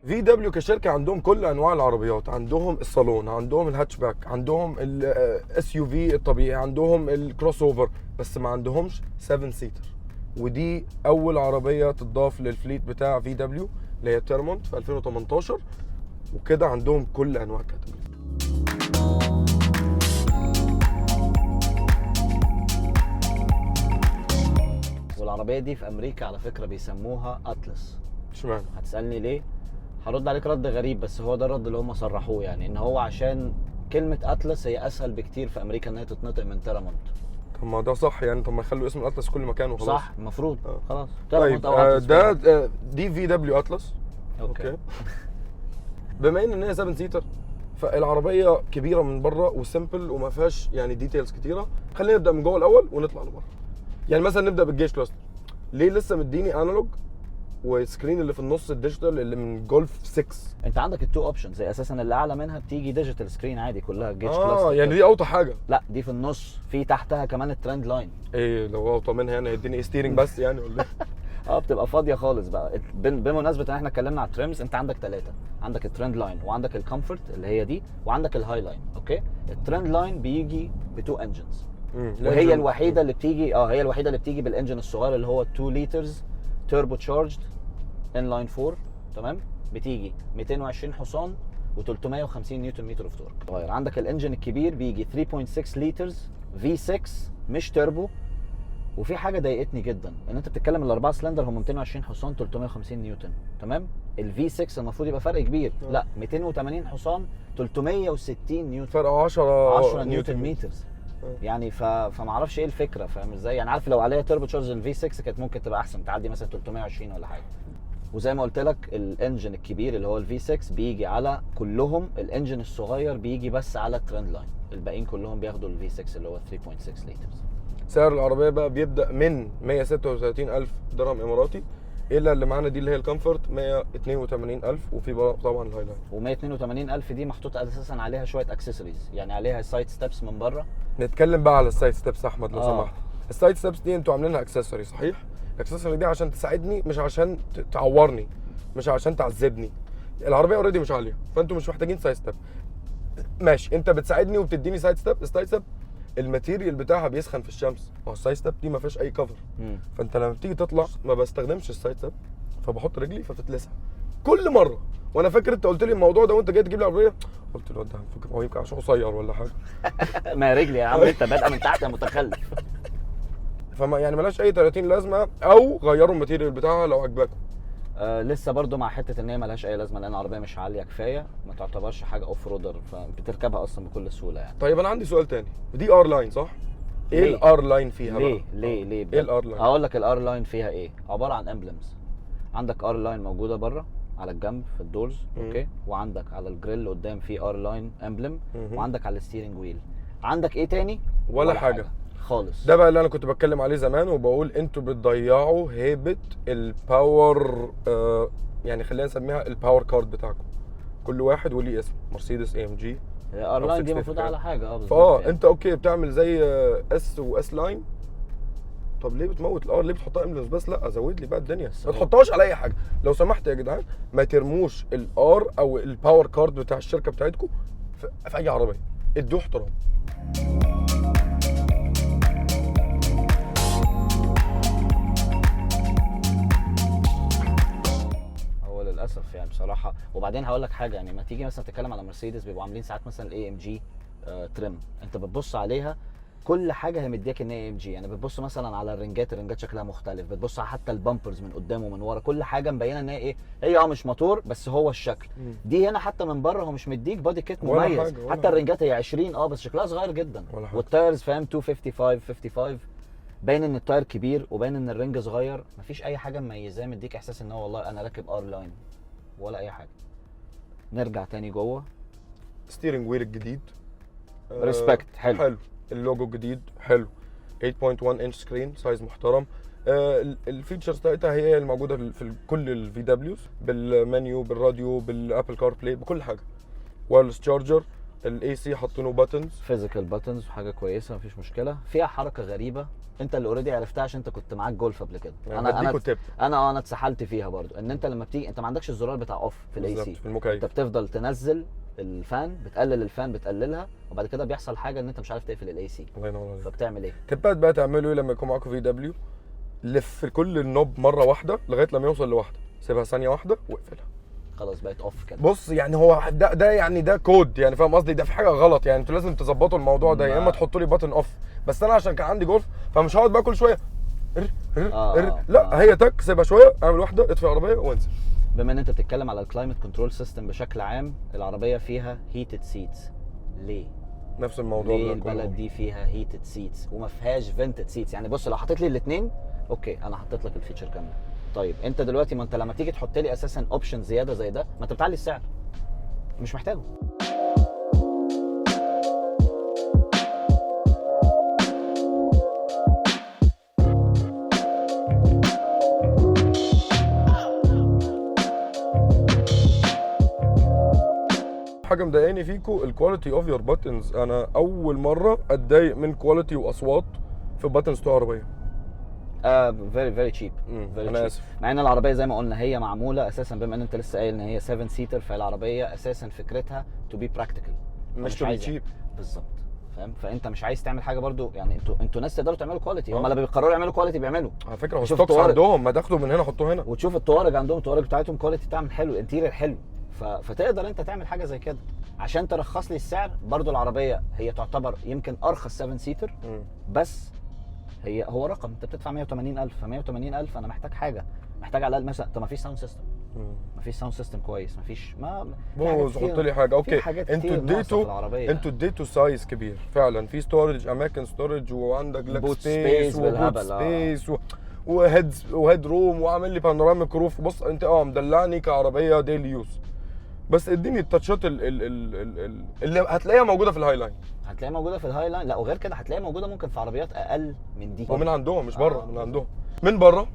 في دبليو كشركه عندهم كل انواع العربيات، عندهم الصالون، عندهم الهاتشباك، عندهم الاس يو في الطبيعي، عندهم الكروس اوفر، بس ما عندهمش 7 سيتر. ودي اول عربيه تضاف للفليت بتاع في دبليو اللي هي تيرمونت في 2018. وكده عندهم كل انواع الكاتيجوري. والعربيه دي في امريكا على فكره بيسموها اتلس. اشمعنى؟ هتسالني ليه؟ هرد عليك رد غريب، بس هو ده الرد اللي هم صرحوه، يعني ان هو عشان كلمه اتلس هي اسهل بكتير في امريكا ان هي تتنطق من تيرامونت. طب ما ده صح يعني، طب ما يخلوا اسم الاطلس في كل مكان وخلاص. صح المفروض. خلاص طيب او اتلس ده دي في دبليو اتلس. اوكي. بما ان هي 7 سيتر، فالعربيه كبيره من بره وسيمبل وما فيهاش يعني ديتيلز كتيره. خلينا نبدا من جوه الاول ونطلع لبره. يعني مثلا نبدا بالجيش كلاستر. ليه لسه مديني انالوج والسكرين اللي في النص الديجيتال اللي من جولف 6؟ انت عندك التو اوبشنز، اساسا اللي اعلى منها بتيجي ديجيتال سكرين عادي كلها جيج كلاس. يعني دي اوطى حاجه. لا دي في النص، في تحتها كمان الترند لاين. ايه لو اوطى منها يعني هيديني ستيرنج بس يعني ولا ايه؟ بتبقى فاضيه خالص بقى. بمناسبه ان احنا اتكلمنا على التريمز، انت عندك 3، عندك الترند لاين وعندك الكومفورت اللي هي دي وعندك الهاي لاين. اوكي، الترند لاين بيجي ب2 انجنز، وهي الوحيده اللي بتيجي هي الوحيده اللي بتيجي بالانجن الصغير اللي هو 2 لترز توربو تشارجد ان لاين 4. تمام، بتيجي 220 حصان و350 نيوتن متر اوف تورك. صغير. عندك الانجن الكبير بيجي 3.6 لترز في 6 مش توربو. وفي حاجه ضايقتني جدا، ان انت بتتكلم الاربعه سلندر هم 220 حصان 350 نيوتن. تمام، الفي 6 المفروض يبقى فرق كبير. لا، 280 حصان 360 نيوتن، فرق 10 نيوتن مترز. يعني فما اعرفش ايه الفكره، فاهم ازاي؟ يعني عارف لو عليها توربو تشارج الفي 6 كانت ممكن تبقى احسن، تعدي مثلا 320 ولا حاجه. وزي ما قلت لك الانجن الكبير اللي هو الفي 6 بيجي على كلهم، الانجن الصغير بيجي بس على الترند لاين، الباقيين كلهم بياخدوا الفي 6 اللي هو 3.6 لترز. سعر العربيه بقى بيبدا من 136,000 درهم اماراتي، الا اللي معانا دي اللي هي الكومفورت 182,000، وفي طبعا الهاي لاين. و182,000 دي محطوط اساسا عليها شويه اكسسوارز، يعني عليها سايد ستيبس من بره. نتكلم بقى على السايد ستيبس احمد لو سمحت. السايد ستيبس دي انتوا عاملينها اكسسوري صحيح؟ الاكسسوري دي عشان تساعدني مش عشان تعورني، مش عشان تعذبني. العربيه اوريدي مش عاليه، فانتوا مش محتاجين سايد ستيب. ماشي، انت بتساعدني وبتديني سايد ستيب. السايد ستيب الماتيريال بتاعها بيسخن في الشمس، ما هو السايد ستيب دي ما فيهاش اي كفر. فانت لما بتيجي تطلع ما بستخدمش السايد ستيب، فبحط رجلي فبتتلسع كل مره. وانا فاكر انت قلت لي الموضوع ده وانت جاي تجيب لي العربيه، قلت له انت فاكر هو يمكن عشان قصير ولا حاجه. ما رجلي يا عم، انت بادئه من تحت يا متخلف. فما يعني ملاش اي 30 لازمه، او غيروا الماتيريال بتاعها لو عجباكم. لسه برضو مع حته ان هي ملهاش اي لازمه، لان العربيه مش عاليه كفايه، ما تعتبرش حاجه اوف رودر، فبتركبها اصلا بكل سهوله يعني. طيب انا عندي سؤال تاني، دي ار لاين صح؟ ايه الار لاين فيها ليه بقى؟ ليه ايه الار لاين؟ هقول لك الار لاين فيها ايه. عباره عن امبلمز. عندك ار لاين موجوده بره على الجنب في الدورز، اوكي، وعندك على الجريل قدام في ار لاين امبلم، وعندك على الستيرنج ويل. عندك ايه تاني؟ ولا حاجه خالص. ده بقى اللي انا كنت بتكلم عليه زمان وبقول انتوا بتضيعوا هيبه الباور، يعني خلينا نسميها الباور كارد بتاعكم. كل واحد وليه اسم، مرسيدس اي ام جي. الار لاين دي المفروض على حاجه بالظبط. يعني انت اوكي بتعمل زي اس واس لاين. طب ليه بتموت الار؟ ليه بتحطها امبلنس بس؟ لا زود لي بقى الدنيا، ما تحطهاش على اي حاجه لو سمحت يا جدعان. ما ترموش الار او الباور كارد بتاع الشركه بتاعتكم في اي عربيه، ادوه احترام. للاسف يعني بصراحه. وبعدين هقول لك حاجه، يعني ما تيجي مثلا تتكلم على مرسيدس بيبقوا عاملين ساعات مثلا الاي ام جي تريم، انت بتبص عليها كل حاجه هي مدياك ان اي ام جي. يعني بتبص مثلا على الرنجات شكلها مختلف، بتبص على حتى البامبرز من قدام ومن ورا، كل حاجه مبينه ان هي ايه، هي مش موتور بس هو الشكل. دي هنا حتى من بره هو مش مديك بودي كيت مميز، حتى الرنجات هي 20 بس شكلها صغير جدا. والتايرز فاهم 255 باين ان التاير كبير وباين ان الرنج صغير، مفيش اي حاجه مميزاه مديك احساس ان هو والله انا راكب ار لاين ولا اي حاجه. نرجع تاني جوه. ستيرنج ويل الجديد ريسبكت حلو. اللوجو الجديد حلو. 8.1 انش سكرين، سايز محترم. الفيتشرز بتاعتها هي الموجوده في كل الفي دبليوز، بالمنيو بالراديو بالابل كار بلاي بكل حاجه. وايرلس تشارجر، الاي سي حاطينه باتنز. فيزيكال باتنز وحاجه كويسه مفيش مشكله. فيها حركه غريبه انت اللي اوريدي عرفتها عشان انت كنت معاك جولف قبل كده. انا اتسحلت فيها برضو، ان انت لما بتيجي انت ما عندكش الزرار بتاع اوف في الاي سي، في المكيف انت بتفضل تنزل الفان، بتقلل الفان بتقللها، وبعد كده بيحصل حاجه ان انت مش عارف تقفل الاي سي. الله ينور عليك. فبتعمل ايه؟ تبات بقى تعملوا ايه لما يكون معاكم في دبليو؟ لف كل النوب مره واحده لغايه لما يوصل لواحده، سيبها ثانيه واحده واقفلها، خلاص بقت اوف كده. بص يعني هو ده يعني ده كود، يعني فاهم قصدي؟ ده في حاجه غلط يعني، انتوا لازم تظبطوا الموضوع ده، يا اما تحطوا لي باتن اوف. بس انا عشان كان عندي جولف فمش هقعد بقى كل شويه لا هي تك، سيبها شويه، اعمل واحده، اطفي العربيه وانزل. بما ان انت بتتكلم على الكلايمت كنترول سيستم بشكل عام، العربيه فيها هيتد سيتس، ليه؟ نفس الموضوع ليه البلد دي فيها هيتد سيتس وما فيهاش فينتد سيتس؟ يعني بص، لو حطيت لي الاثنين اوكي انا حطيت لك الفيتشر كامله. طيب انت دلوقتي، ما انت لما تيجي تحط لي اساسا اوبشن زياده زي ده، ما انت بتعلي السعر، مش محتاجه. حاجه مضايقاني فيكو الكواليتي اوف يور باتنز. انا اول مره اتضايق من كواليتي واصوات في باتنز بتوع عربيه. فيري تشيب. انا اسف. مع ان العربيه زي ما قلنا هي معموله اساسا، بما ان انت لسه قايل ان هي 7 سيتر، فالعربيه اساسا فكرتها تو بي براكتيكال، مش تو بي تشيب. بالظبط، فاهم؟ فانت مش عايز تعمل حاجه برضو، يعني انتوا ناس تقدروا تعملوا كواليتي، هم لما بيقرروا يعملوا كواليتي بيعملوا. على فكره هو ستوكس عندهم، ما تاخدوا من هنا حطوه هنا، وتشوف الطوارئ عندهم، الطوارئ بتاعتهم كواليتي بتعمل حلو، الانتيرير حلو، فتقدر انت تعمل حاجه زي كده عشان ترخص لي السعر. برضو العربيه هي تعتبر يمكن ارخص 7 سيتر، بس هو رقم انت بتدفع 180,000، ف 180,000 انا محتاج حاجه، محتاج على الاقل مثلا، طب ما فيش ساوند سيستم، ما فيش ساوند سيستم كويس، ما فيش بوظ حط لي حاجه. اوكي انتوا اديتوا سايز كبير فعلا، في ستورج، اماكن ستورج، وعندك لك سبيس وبوت سبيس وهيد روم، وعامل لي بانوراميك روف. بص انت مدلعني كعربيه ديلي يوز، بس اديني التاتشات اللي هتلاقيها موجوده في الهاي لاين. هتلاقيها موجوده في الهاي لاين، لا وغير كده هتلاقيها موجوده ممكن في عربيات اقل من دي، ومن عندهم مش بره، من عندهم. من بره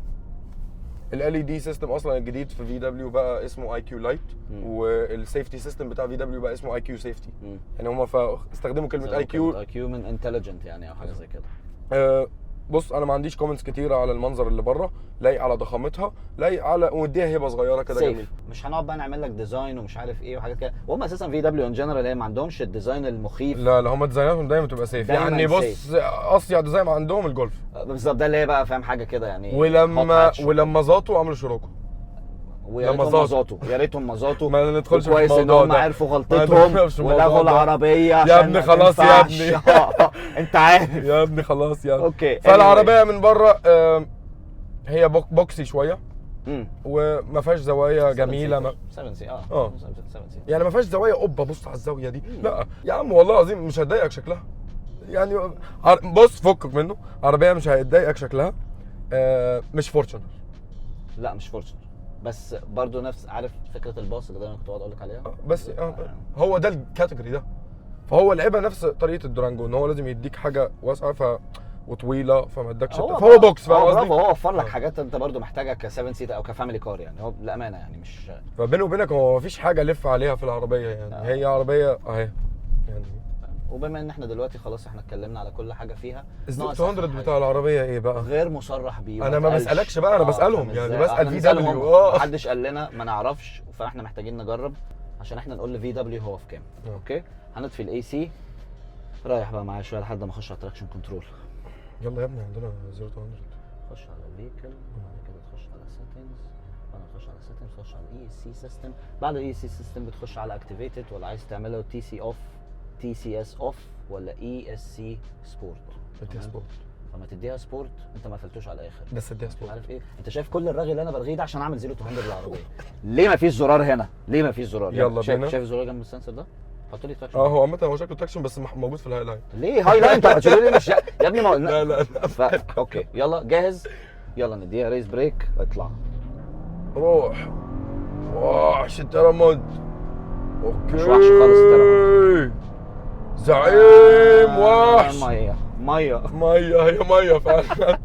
ال دي سيستم اصلا الجديد في في دبليو بقى اسمه اي كيو لايت، والسيفتي سيستم بتاع في دبليو بقى اسمه اي كيو سيفتي. يعني هم استخدموا كلمه اي كيو من انتليجنت يعني، او حاجه زي كده. بص انا ما عنديش كومنتس كتيره على المنظر اللي بره، لايق على ضخامتها، لايق على ومديها هبه صغيره كده جميل. مش هنقعد بقى نعمل لك ديزاين ومش عارف ايه وحاجات كده، وهم اساسا في دبليو ان جنرال هي ما عندهمش الديزاين المخيف. لا هم ديزايناتهم دايما بتبقى سيف، يعني بص اصيع ديزاين عندهم الجولف بالظبط، ده اللي هي بقى فاهم حاجه كده يعني. ولما زاتوا عملوا شروكه، ويا ريتهم مزاتوا، يا ريتهم مزاتوا. ما ندخلش في كويس ان هم عرفوا غلطتهم ولغوا العربيه عشان يا ابني خلاص يا ابني انت عارف يا ابني خلاص يا ابني. اوكي. فالعربيه من بره هي بوكسي شويه، وما فيهاش زوايا جميله. 7 سي يعني ما فيهاش زوايا قبه، بص على الزاويه دي. لا يا عم والله العظيم مش هتضايقك شكلها، يعني بص فكك منه، عربيه مش هيضايقك شكلها. مش فورتشنر، لا مش فورتشنر، بس برضو نفس، عارف فكره الباص اللي دايما كنت بقعد اقول لك عليها، بس هو ده الكاتيجوري ده. فهو لعبها نفس طريقه الدورانجو، ان هو لازم يديك حاجه واسعه وطويله، فما ادكش، فهو بوكس، فاهم قصدي؟ هو وفر لك حاجات انت برضو محتاجها ك7 سيتر او كفاميلي كار، يعني هو للامانه يعني مش. فبيني وبينك هو مفيش حاجه لف عليها في العربيه يعني. هي عربيه اهي يعني. وبما ان احنا دلوقتي خلاص احنا اتكلمنا على كل حاجه فيها، الزد 200 بتاع العربيه ايه بقى؟ غير مصرح بيه. انا ما بسالكش بقى، انا بسالهم يعني، بسال في دبليو. محدش قال لنا، ما نعرفش، فاحنا محتاجين نجرب عشان احنا نقول لفي دبليو هو في كام. اوكي هنطفي الاي سي، رايح بقى معايا شويه لحد ما اخش على التراكشن كنترول. يلا يا ابني عندنا 0 to 100. خش على الفيكل، وبعد كده تخش على سيتنجز، بعد ما تخش على سيتنجز تخش على الاي اس سي سيستم، بعد الاي اس سي سيستم بتخش على اكتيفيتد، ولا عايز تعمله تي سي اوف، تي سي اس اوف، ولا اي اس سي سبورت. اديها سبورت. فما تديها سبورت، انت ما قفلتوش على الاخر، بس اديها سبورت. عارف ايه؟ انت شايف كل الرغي اللي انا برغيه ده عشان اعمل 0 to 100 للعربيه. ليه ما فيش زرار هنا؟ ليه ما فيش زرار؟ يلا بينا. شايف الزرار جنب السنسور ده؟ حط لي تراكشن. هو عامه هو شكله تراكشن بس موجود في الهاي لاين. ليه هاي لاين؟ طب هتقول لي مش يا ابني ما قلنا. لا اوكي يلا جاهز، يلا نديها ريس بريك، اطلع روح. وحش الترمد. اوكي مش وحش خالص الترمد، زعيم وحش. ميه هي ميه فعلا.